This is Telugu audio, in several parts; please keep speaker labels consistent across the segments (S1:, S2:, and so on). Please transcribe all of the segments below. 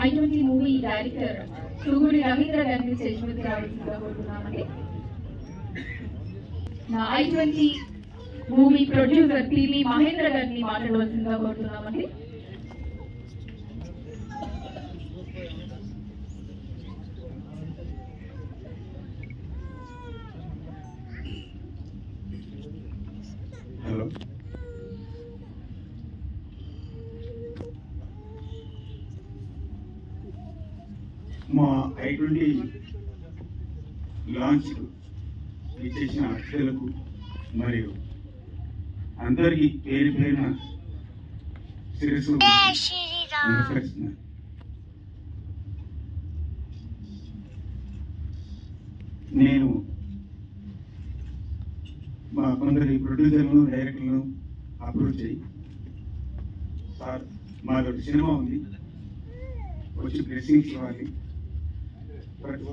S1: I-20 మూవీ డైరెక్టర్ సుగుడి రవీంద్ర గారిని స్టేజ్ మీదకి రావాల్సిందిగా కోరుతున్నామండి. నా I-20 movie producer PV Mahindra గారిని మాట్లాడవలసిందిగా కోరుతున్నామండి.
S2: హలో, మా I-20 లాంచ్ ఇచ్చేసిన అతిథులకు మరియు అందరికీ పేరు పేరున శిరస్సు నమస్కరిస్తున్నాను. నేను మా కొందరి ప్రొడ్యూసర్లను డైరెక్టర్లను అప్రోచ్ అయ్యి, సార్ మాది ఒకటి సినిమా ఉంది, వచ్చి బ్లెస్సింగ్స్ ఇవ్వాలి, ప్రతి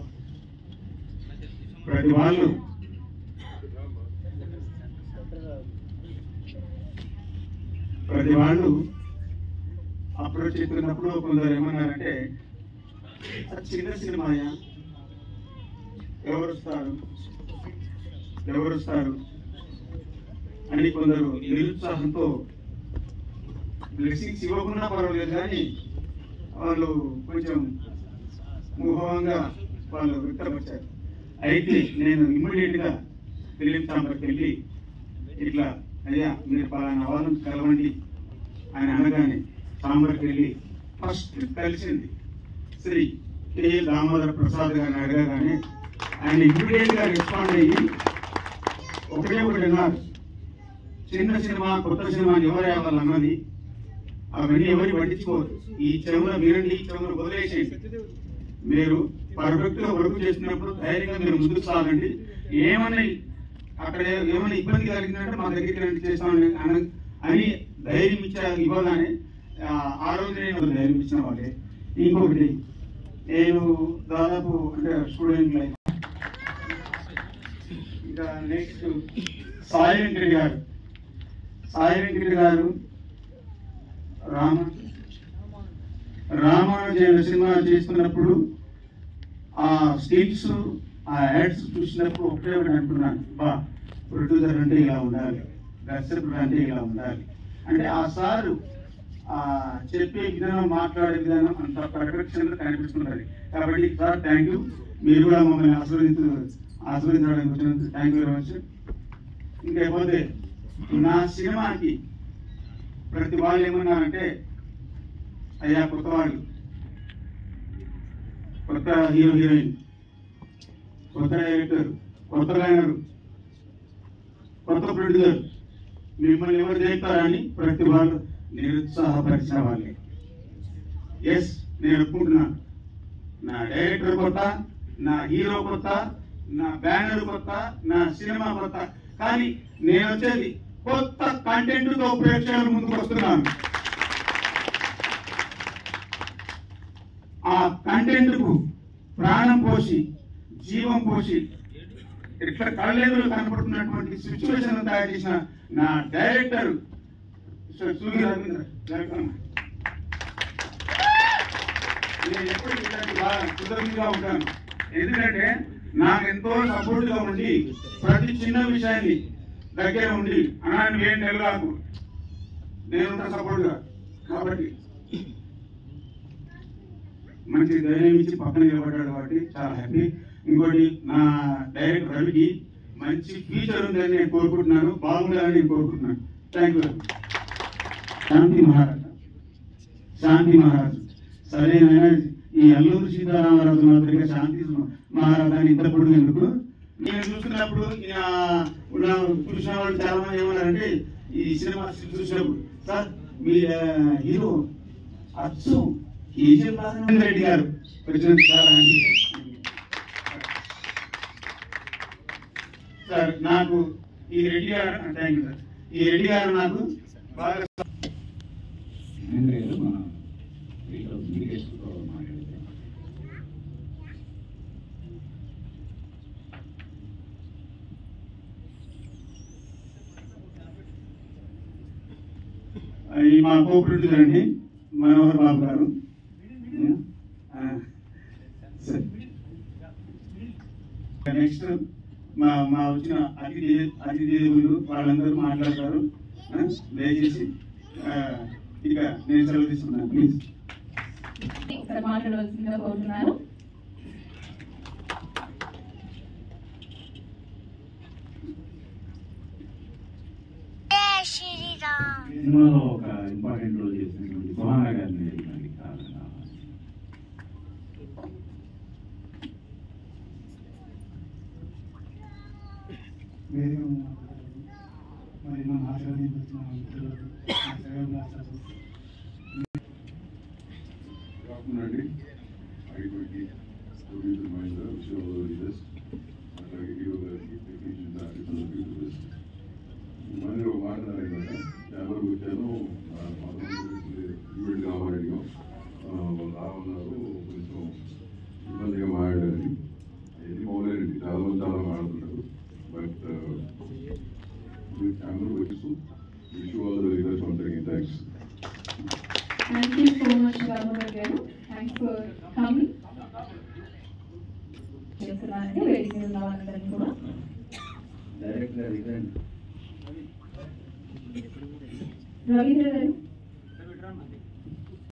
S2: వాళ్ళు అప్రోచ్ చేస్తున్నప్పుడు కొందరు ఏమన్నారంటే, అది చిన్న సినిమాయా, ఎవరు వస్తారు అని కొందరు నిరుత్సాహంతో బ్లెస్సింగ్స్ ఇవ్వకుండా పర్వాలేదు కానీ వాళ్ళు కొంచెం ముఖంగా వాళ్ళు వ్యక్తపరిచారు. అయితే నేను ఇమ్మీడియట్గా ఫిలిం ఛాంబర్కి వెళ్ళి, ఇట్లా అయ్యా మీరు పలానా వాళ్ళని కలవండి అని అనగానే ఛాంబర్కి వెళ్ళి ఫస్ట్ కలిసింది శ్రీ కె దామోదర ప్రసాద్ గారిని అడగగానే ఆయన ఇమ్మీడియట్గా రెస్పాండ్ అయ్యి ఒకటే అన్నారు, చిన్న సినిమా కొత్త సినిమా ఎవరు అన్నది అవన్నీ ఎవరు పట్టించుకోరు, ఈ చెవుల వినండి, ఈ చెవులు వదిలేసేయండి, మీరు పర్ఫెక్ట్ గా వర్క్ చేస్తున్నప్పుడు ధైర్యంగా మీరు ముందుకు సాగండి, ఏమన్నా అక్కడ ఏమైనా ఇబ్బంది కలిగిందంటే మా దగ్గరికి రండి చేస్తామని అని ధైర్యం ఇవ్వగానే ఆ రోజు నేను ధైర్యం ఇచ్చిన వాళ్ళే. ఇంకొకటి, నేను దాదాపు అంటే స్టూడెంట్ లైఫ్, ఇంకా నెక్స్ట్ సాయి వెంకటరెడ్డి గారు రామానుజన్ సినిమా చేస్తున్నప్పుడు ఆ స్టిల్స్ ఆ యాడ్స్ చూసినప్పుడు ఒకటే ఒకటి అనుకున్నాను, బా ప్రొడ్యూసర్ అంటే ఇలా ఉండాలి, దర్శకుడు అంటే ఇలా ఉండాలి అంటే ఆ సారు చెప్పే విధానం, మాట్లాడే విధానం అంత పర్ఫెక్షన్గా కనిపిస్తున్నది. కాబట్టి సార్ థ్యాంక్ యూ, మీరు కూడా మమ్మల్ని ఆశీర్వదించడానికి వచ్చినందుకు థ్యాంక్ యూ వెరీ మచ్. ఇంకపోతే నా సినిమాకి ప్రతి వాళ్ళు ఏమన్నారంటే, అయ్యా కొత్త వాళ్ళు, కొత్త హీరో హీరోయిన్, కొత్త డైరెక్టర్, కొత్త లైనర్, కొత్త ప్రొడ్యూసర్, మిమ్మల్ని ఎవరు చేస్తారని ప్రతి వాళ్ళు నిరుత్సాహపరిచిన వాళ్ళే. ఎస్, నేను ఒప్పుకుంటున్నాను, నా డైరెక్టర్ కొత్త, నా హీరో కొత్త, నా బ్యానర్ కొత్త, నా సినిమా కొత్త, కానీ నేను వచ్చేది కొత్త కంటెంట్ తో ప్రేక్షకుల ముందుకు వస్తున్నాను. ఆ కంటెంట్ కు ప్రాణం పోసి, జీవం పోసి, ఇట్లా కళ్ళెదురు కనపడుతున్నటువంటి సిచ్యువేషన్ తయారు చేసిన నా డైరెక్టర్ సుగి రవీంద్ర గారు, నేను ఎప్పటికీ బాగా కృతజ్ఞతగా ఉంటాను. ఎందుకంటే నాకు ఎంతో సపోర్ట్ గా ఉండి ప్రతి చిన్న విషయాన్ని దగ్గర ఉండి, అన్నా నువ్వేం నెలగాకు, నేనుంటా సపోర్ట్ గా, కాబట్టి మంచి ధైర్యం ఇచ్చి పక్కన నిలబడ్డాడు కాబట్టి చాలా హ్యాపీ. ఇంకోటి, నా డైరెక్టర్ రవికి మంచి ఫ్యూచర్ ఉందని నేను కోరుకుంటున్నాను, బాగుండాలని నేను కోరుకుంటున్నాను. Thank you. శాంతి మహారాజు సరేనా, ఈ అల్లూరు సీతారామరాజు మాదిరిగా శాంతి మహారాజు అని ఇంత పొడుగు ఎందుకు? నేను చూస్తున్నప్పుడు చూసిన వాళ్ళు చాలా మంది ఏమన్నారంటే, ఈ సినిమా చూసినప్పుడు, సార్ మీ హీరో అచ్చు కేజీఎఫ్ రాజేంద్ర రెడ్డి గారు సార్, నాకు ఈ రెడ్డి గారు, థ్యాంక్ యూ సార్, ఈ రెడ్డి గారు నాకు బాగా మా కో ప్రొడ్యూసర్ అండి మనోహర్ బాబు గారు, నెక్స్ట్ మా వచ్చిన అతిథి దేవులు వాళ్ళందరూ మాట్లాడతారు. దయచేసి ఇక నేను సెలవు తీసుకున్నాను. ప్లీజ్
S1: మాట్లాడవలసిందిగా కోరుతున్నాను.
S3: సినిమాలో ఒక ఇంపార్టెంట్ రోల్ చేసినటువంటి సోహనా గారిని
S4: మరి మన ఆచరణకు వచ్చిన మిత్రులకు
S5: కాకుండాండి ఐటీకి ప్రొడ్యూసర్ మహేంద్ర విషయం అట్లాగే హీరో గారికి టెక్నీషియన్స్ ఆర్టిస్ట్ అందరికీ బెస్ట్. మళ్ళీ ఒక మాట అడిగాక ఎవరికి వచ్చాను ఈవెంట్ కావాలని అడిగాం. వాళ్ళు రావన్నారు, కొంచెం ఇబ్బందిగా మాట్లాడారని. ఇది మౌలేనండి, చాలా మంది చాలా మాట్లాడుతున్నారు. బట్ అందరూ వచ్చి wish you all the very best. Once again thanks.
S1: Thank you so much, Raghunath garu. Thanks for coming. చేస్తున్నారండి వేదిక మీద ఉన్న వాళ్ళందరినీ కూడా
S3: డైరెక్ట్గా రిటర్న్
S1: రవీంద్ర గారు